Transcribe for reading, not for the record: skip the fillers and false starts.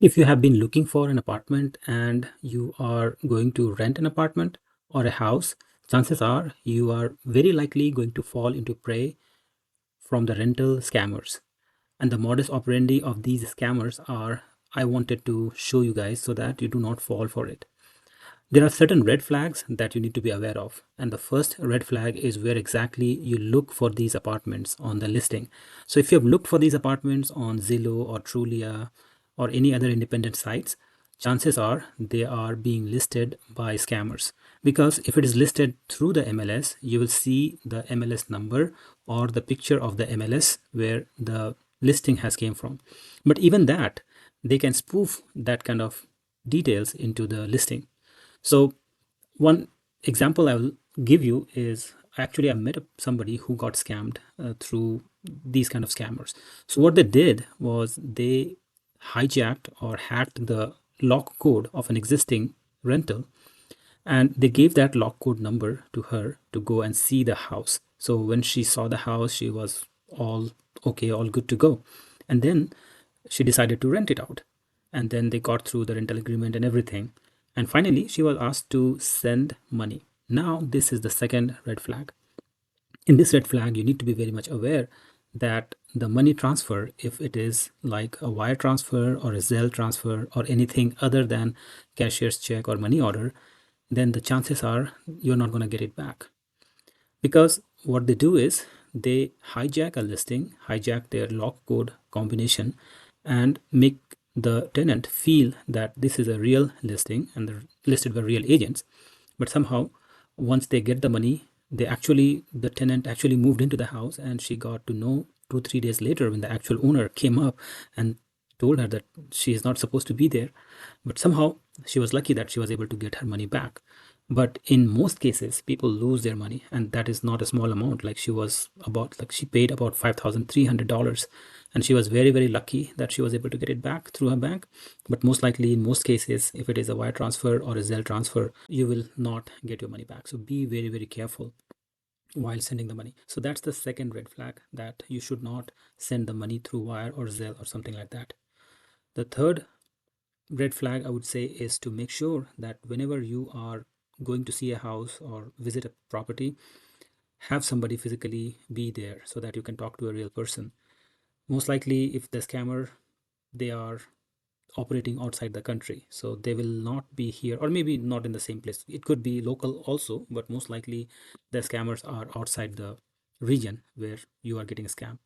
If you have been looking for an apartment and you are going to rent an apartment or a house, chances are you are very likely going to fall into prey from the rental scammers. And the modus operandi of these scammers are I wanted to show you guys so that you do not fall for it. There are certain red flags that you need to be aware of. And the first red flag is where exactly you look for these apartments on the listing. So if you have looked for these apartments on Zillow or Trulia or any other independent sites, chances are they are being listed by scammers. Because if it is listed through the MLS, you will see the MLS number or the picture of the MLS where the listing has came from. But even that, they can spoof that kind of details into the listing. So one example I will give you is actually I met somebody who got scammed through these kind of scammers. So what they did was they hijacked or hacked the lock code of an existing rental, and they gave that lock code number to her to go and see the house. So when she saw the house, she was all okay, all good to go. And then she decided to rent it out. And then they got through the rental agreement and everything. And finally, she was asked to send money. Now, this is the second red flag. In this red flag, you need to be very much aware that the money transfer, if it is like a wire transfer or a Zelle transfer or anything other than cashier's check or money order, then the chances are you're not going to get it back. Because what they do is they hijack a listing, hijack their lock code combination, and make the tenant feel that this is a real listing and they're listed by real agents. But somehow, once they get the money, the tenant actually moved into the house, and she got to know 2 3 days later when the actual owner came up and told her that she is not supposed to be there. But somehow she was lucky that she was able to get her money back. But in most cases, people lose their money, and that is not a small amount. Like she paid about $5,300, and she was very, very lucky that she was able to get it back through her bank. But most likely, in most cases, if it is a wire transfer or a Zelle transfer, you will not get your money back. So be very, very careful while sending the money. So that's the second red flag, that you should not send the money through wire or Zelle or something like that. The third red flag I would say is to make sure that whenever you are going to see a house or visit a property, have somebody physically be there so that you can talk to a real person. Most likely, if the scammer, they are operating outside the country, so they will not be here, or maybe not in the same place. It could be local also, but most likely the scammers are outside the region where you are getting scammed.